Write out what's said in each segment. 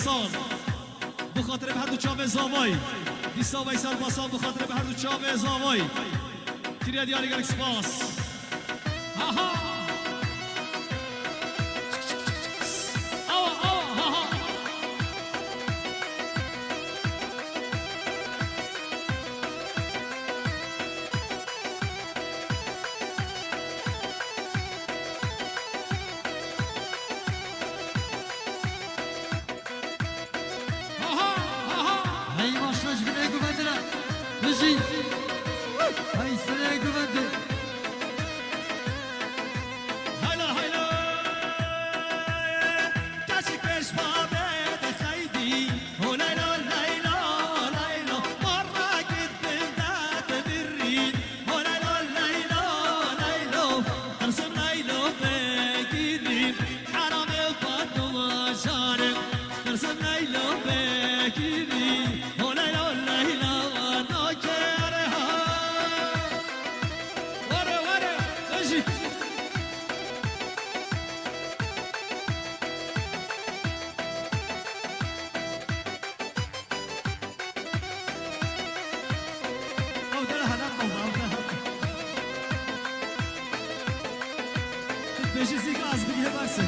سال بخاطر به هر دو چاو زاوای 20 سال باسال بخاطر به هر دو چاو زاوای تیریا دیاری گلک سپاس آها Beşisi gaz bir yaparsa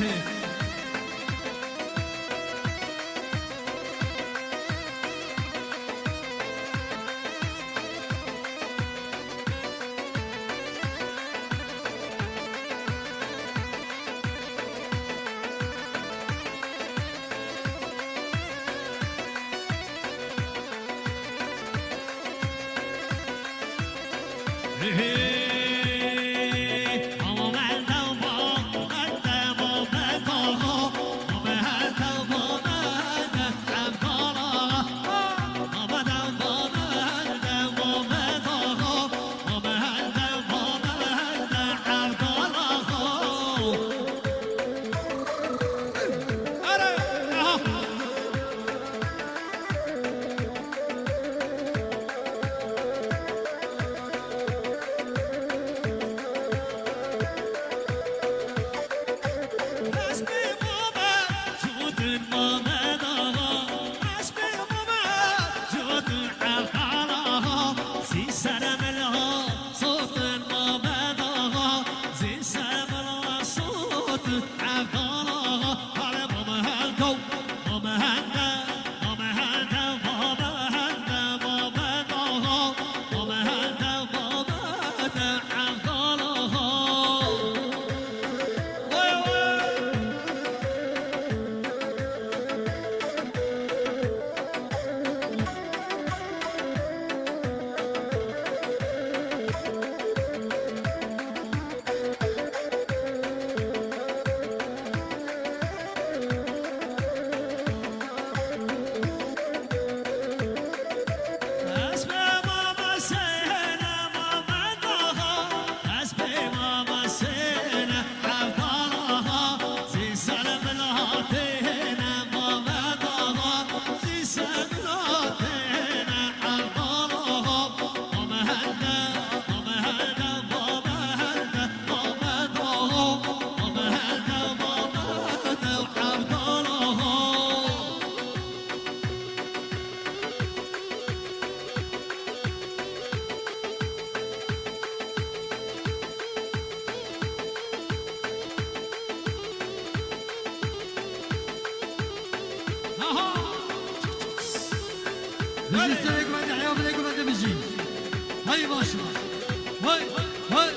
هاي ماشي هاي هاي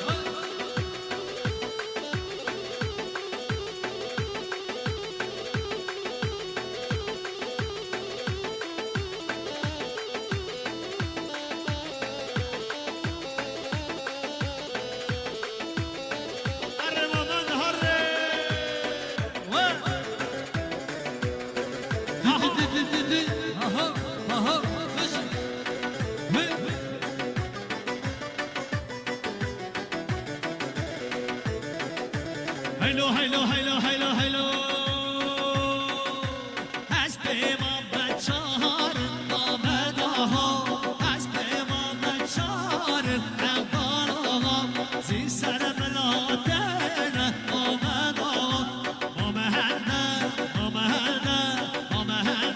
هلو هلو هلو هلو هلو حسب ما بچار آمدها حسب ما بچار عبارها زی سر ملاتن آمدها آمهنه آمهنه آمهنه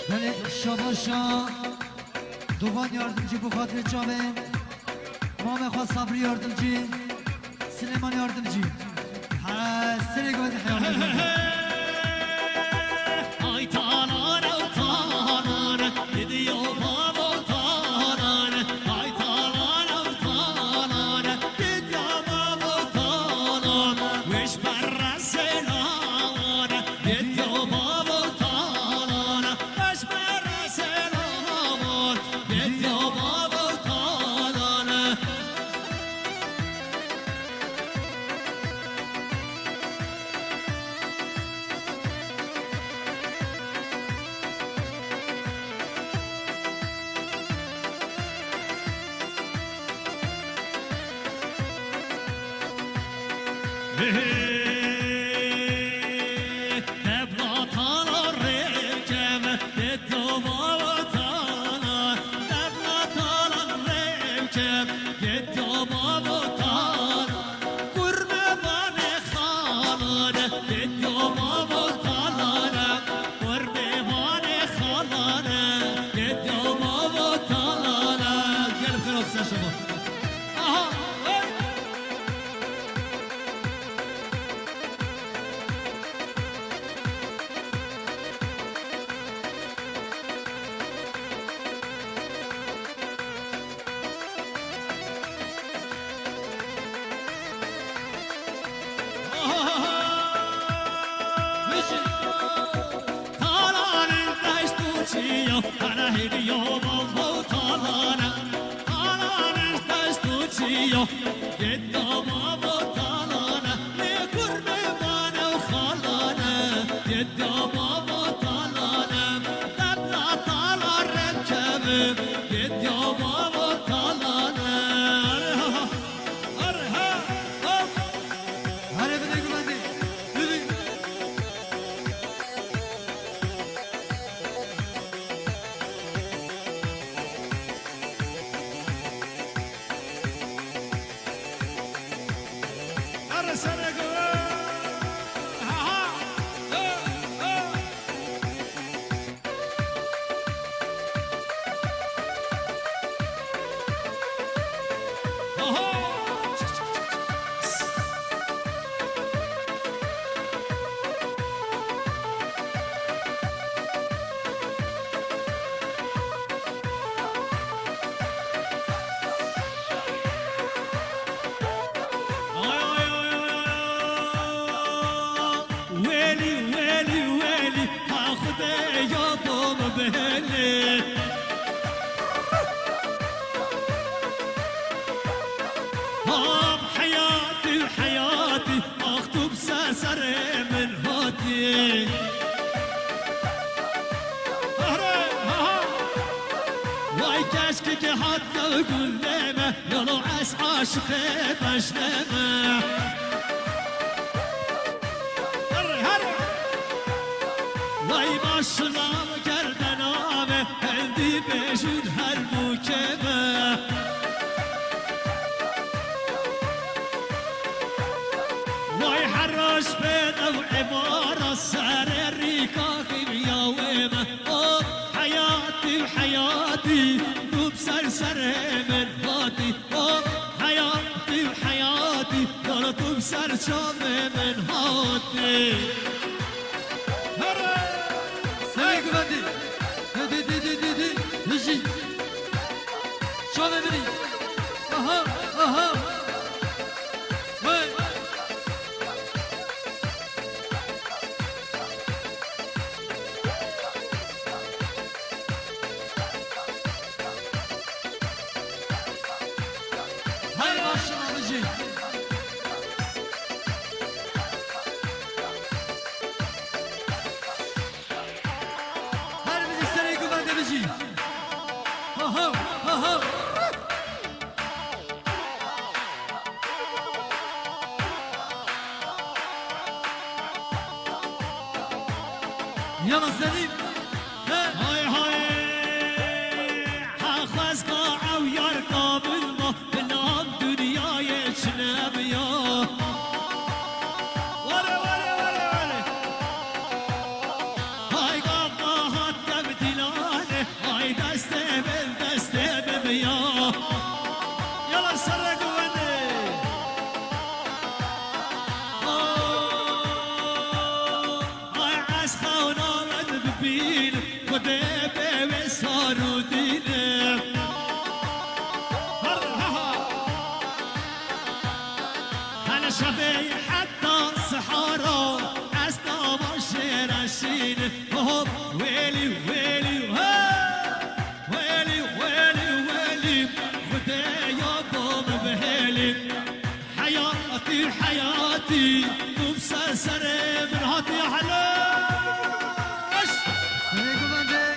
بله شاداشا دوان yardımcı bu Kadri Çave Muhammed Khan Sabri yardımcı Süleyman yardımcı ha seni gördü Ay tanan ay tanan gidiyor baba tanan ay tanan ay tanan gidiyor baba tanan wish barra selan gidiyor baba tanan wish barra selan gidiyor baba tanan Aha! Hadi bir de güvendi Yürü ويلي ويلي ويلي هاخد يا طول بهلي هاب حياتي وحياتي اخطب ساسر من هاتي واي كشكك حتى وقول لما يلو عس عاشقي بشلمه وای ماشلام کردن آمه هندی بجود هر موکمه وای حراش بدو عبارة سر ریکا کمیاومه آه حیاتی و حیاتی دوب سر من هاتی آه حیاتی و حیاتی دارا دوب سر چام من هاتی Seni güvendi Di Hıcı Çave beni Aha aha Vay Hayır başına Hıcı Aha, aha. Yana Selim. هاي هاي حخز قاع ويركب بارودینه هلا شبي حتى سحارة أسنا ماشي ويلي ويلي ويلي ويلي ويلي خدايا ضم بهالي حياتي حياتي مبسسر من هاتي حلاش سلام بنده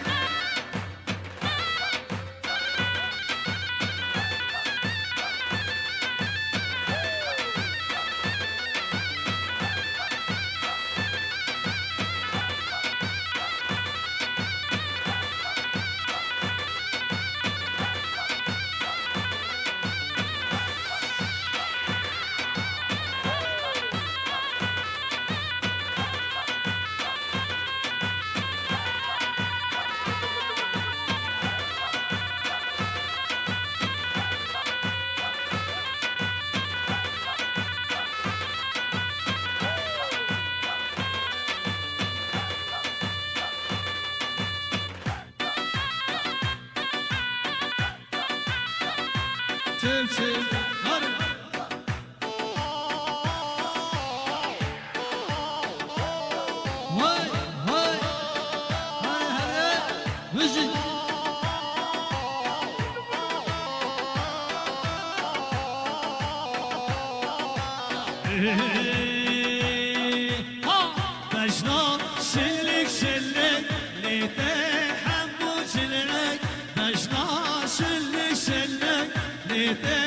çil çil har وای وای هره هره وجی بجنا شلك شلك ليته حمو شلك بجنا شلك شلك ليته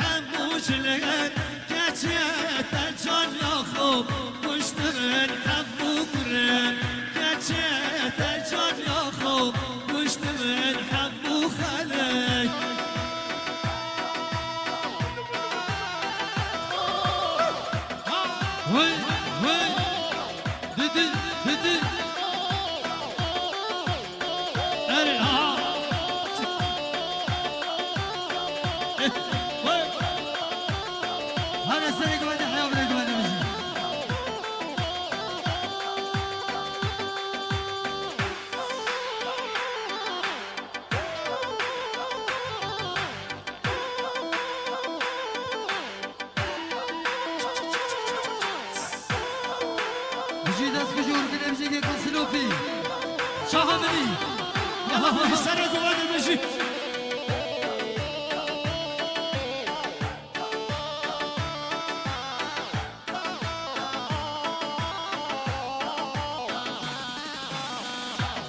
حمو شلك كاتيت الجان ياخوب مشتمل حمو كرم كاتيت الجان ياخوب مشتمل حمو خلك وای وای دیدی دیدی اري ها هره سری بنده حیا بنده بنده وجی وجی دست کجور کنه وجی که کنسلوفی شاه منی سر دوباره بشی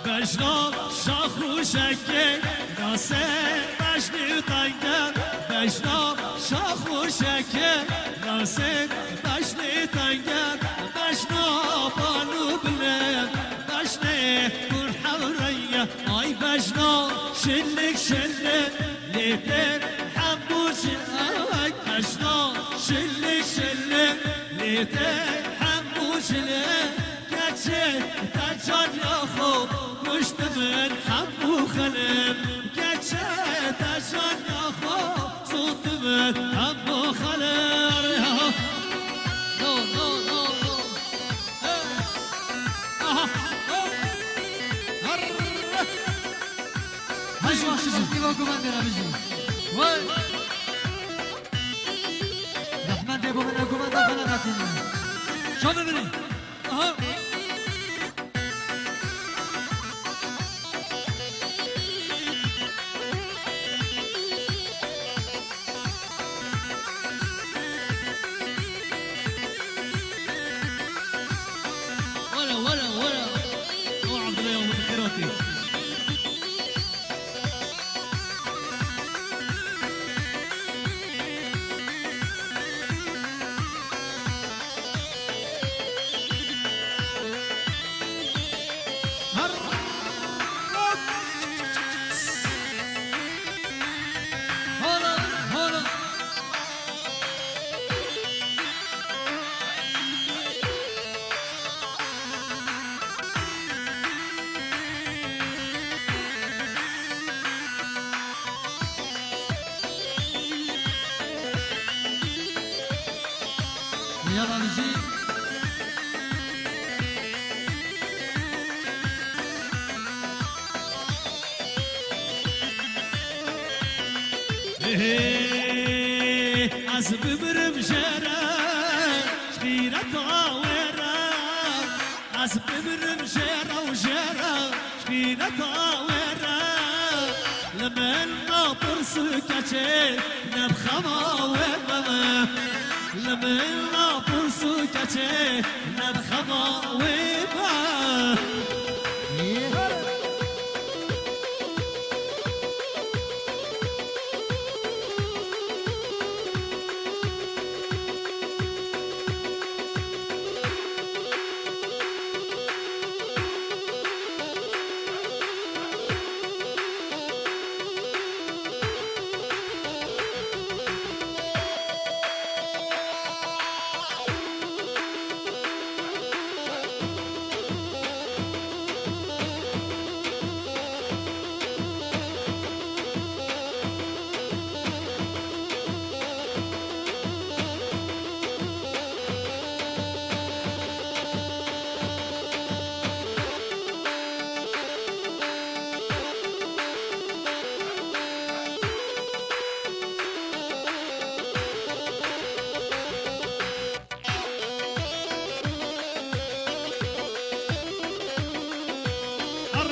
بجنا شاخو شکه ناسه بجنی تنگن بجنا شاخو شکه ناسه بجنی تنگن بجنا بانو بلند بجنی کن حوریه آی بجنا شلک شلک لیتر حبو شلک بجنا شلک شلک لیتر حبو شلک کچه تجان یا خوب پشت من حبو خلم کچه تجان یا خوب صوت من حبو خلم نو نو نو نو هش وقتی وقتی با کمانده را بجی وای رحمت دیگو من کمانده خلا نتینی شو ببینی آها ولا اوعى باليوم متخيراتي هلا هلا يلا نجي از ببرم جره شغیرت آوره از ببرم جره و جره شغیرت آوره لمن ناطرس کچه نبخم آوره لمن ناطرس کچه نبخم آوره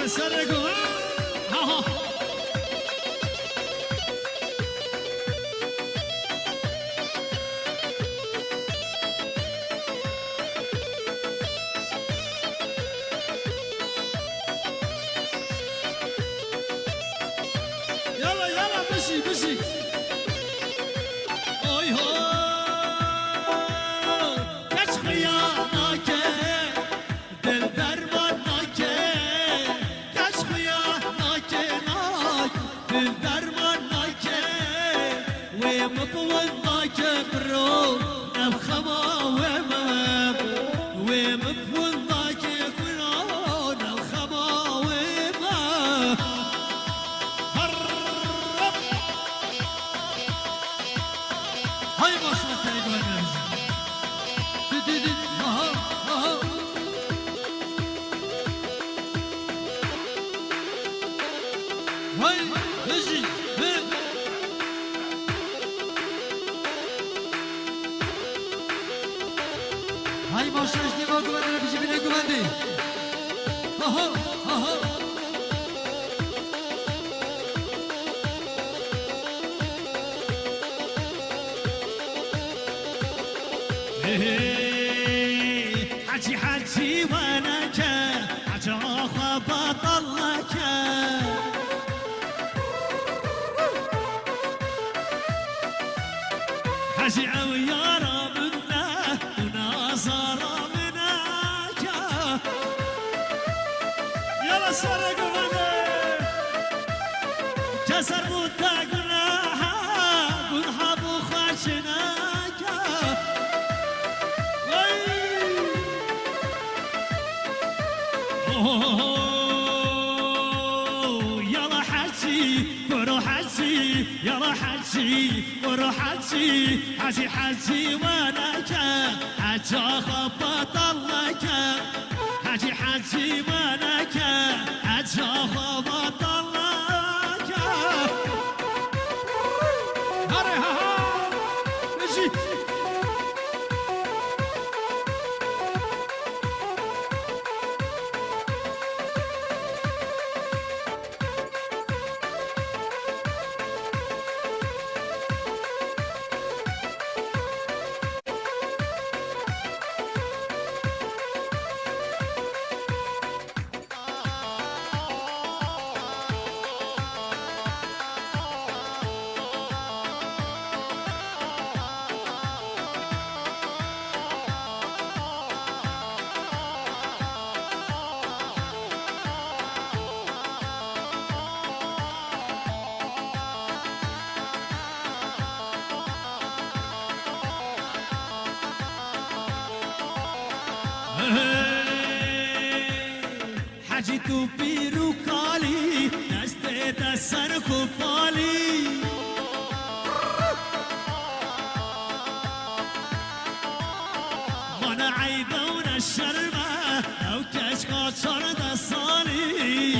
سرگو ها يلا يلا مشي مشي اوي هو كاش خيانك دل درمانك دل درمانك ومبوضك برو نبخما ومب ومبوضك برو نبخما ومب هاي ما شاء الله سيدنا دي ها ها هاي اجي هاي ما شاء الله نيغو كمان بيجي بيني كمان دي ها ها حجي حجي وانك حجي اخو بطلك حجي عويارة منا وناصرة منك يلا سرق مني كسر متقنا ونحب خشناك يلا حجي برو حجي يلا حجي برو حجي حجي حجي ولك حجي خبط لك حجي حجي ولك حجي خبط لك هري ها مشي حجي تو پیرو کالی دسته دستر کو پالی من عیدون الشربه او کشکا چارده سالی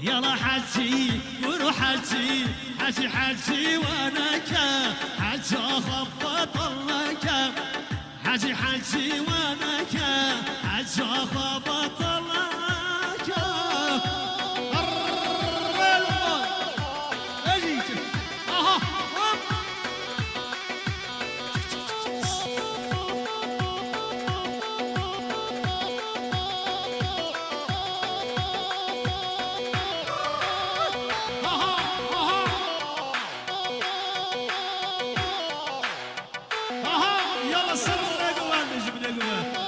يلا حجي ورو حجي حجي حجي وانك حجي خبط لك حجي حجي وانك حجي خبط لك اجيك اها يلا سر نقوى نجيب نقوى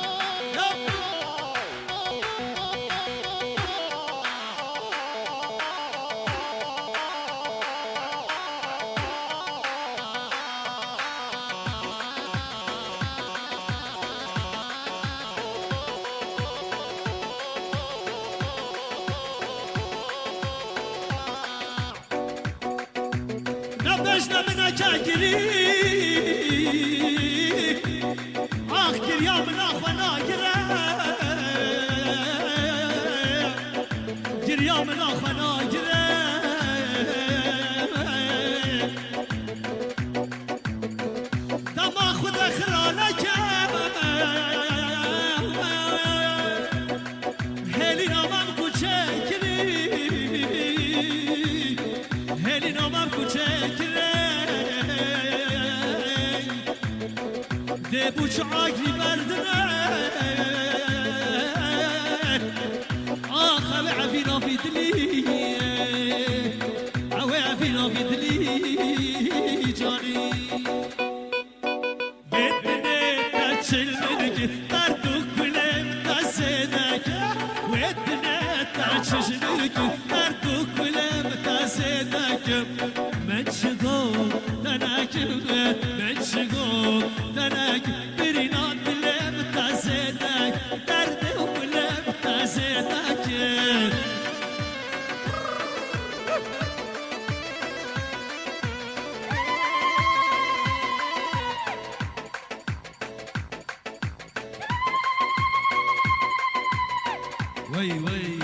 نبشنا منك اجري اخر يا من اخوانا جر يا من اخوانا دم اخذ اخرانك هلي نامم کوچکری هلي نامم کوچکری ده بوچاقی بردنه آخ اوه عفینا فی دلی اوه عفینا فی دلی جانی بدنه تچلمنک دردوک بلم تسدک بدنه تچلمنک دردوک بلم تسدک من شگو تنکم من شگو تنک برینان بلم تسدک درد بلم تسدک وی وی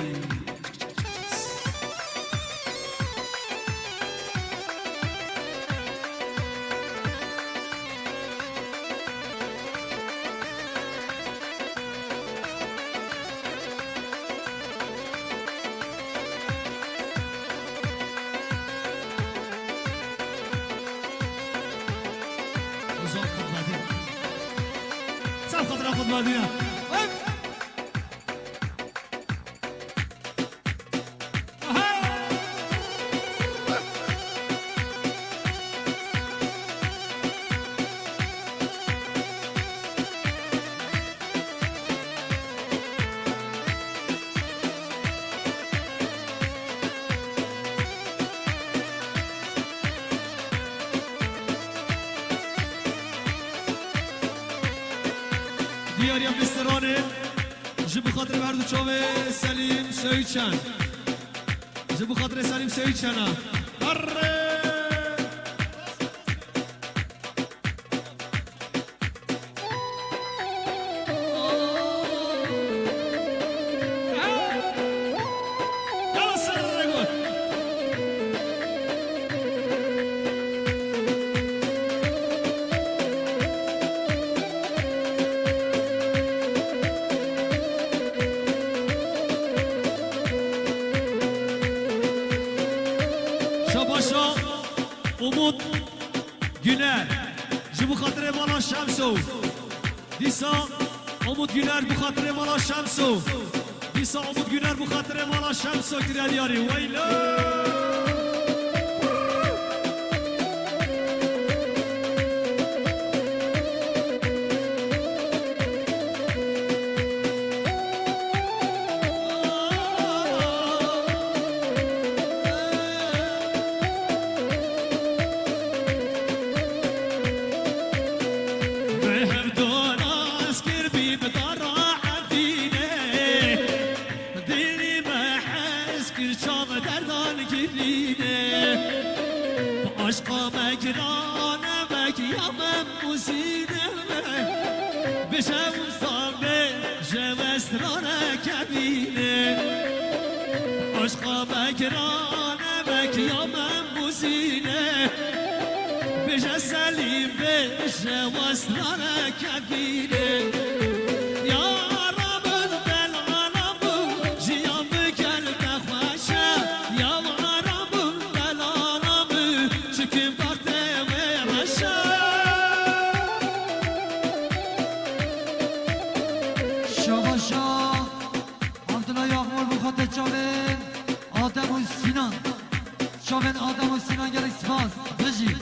سال خاطر خود مدینه دیاریم بسترانه جب خاطر بردو چاوه سلیم سویچن جب خاطر سلیم سویچنه اره Umut Güner bu xatirə Mala Şəmsov Disa Umut Güner bu xatirə Mala Şəmsov Disa Umut Güner bu xatirə Mala Şəmsov Girəl yari Vayla عشقا مجرانه مکیامم موسینه بشم صابه جوسترانه کبیر بکرانه یا من موزینه بجه سلیم بجه وصلانه کبیره یا رب دلالم جیام قلب خوشه یا رب دلالم چکم وقت ورشه شاباشا عبدالله یغمر بخاطر چاوین آدم و سینان چاوین آدم و سینان گرک سپاس بجی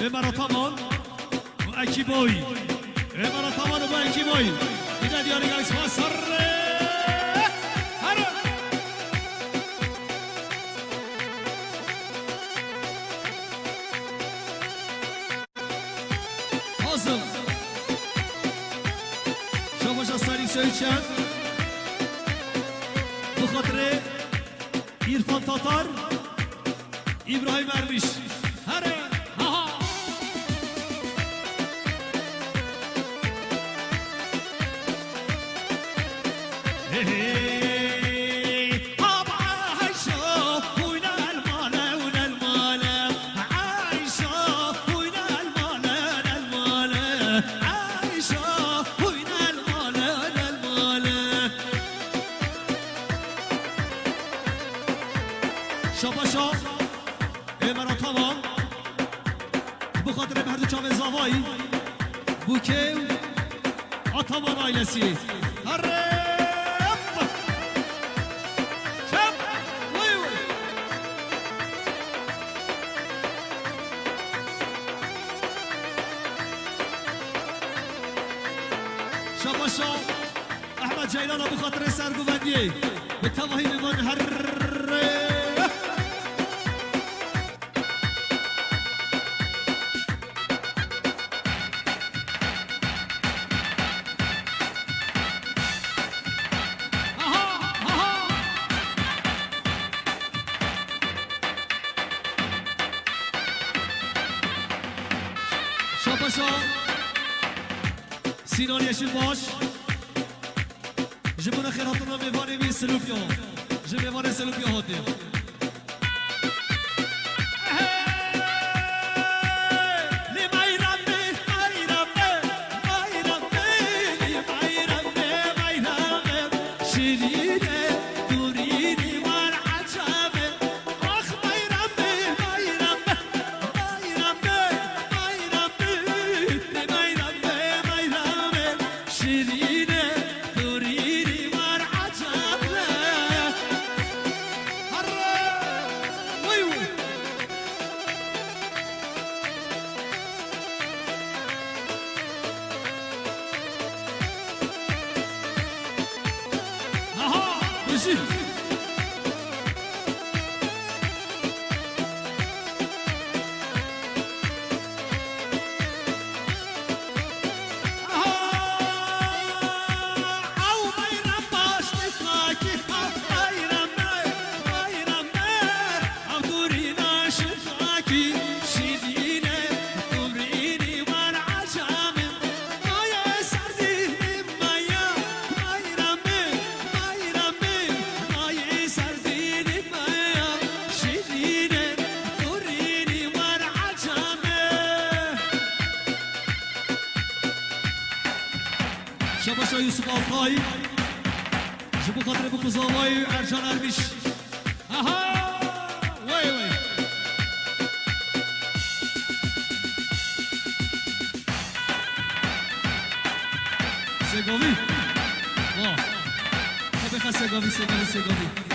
اماراتمان و اکیبوی اماراتمان و اکیبوی اینا دیاری گلیس ما سر هره حاضر شما جستانی سویچن بخاطر ایرفان تاتار ابراهیم ارمیش هره شاباشا اماراتمان بخاطر بهرد چاوه زاوایی بوکه آتامان آیلسی هره شاباشا احمد جیلان بخاطر سرگوبندیه به تواهی من هره شاباشا سینان یشیل باش جبون خیراتنا میوانه بی سلوپیا جبیوانه سلوپیا هاتیم شباشا یوسف آلتایی جبو خاطر بو قزاوای ارجان ارمیش آها وای وای سگاوی واه بخواه سگاوی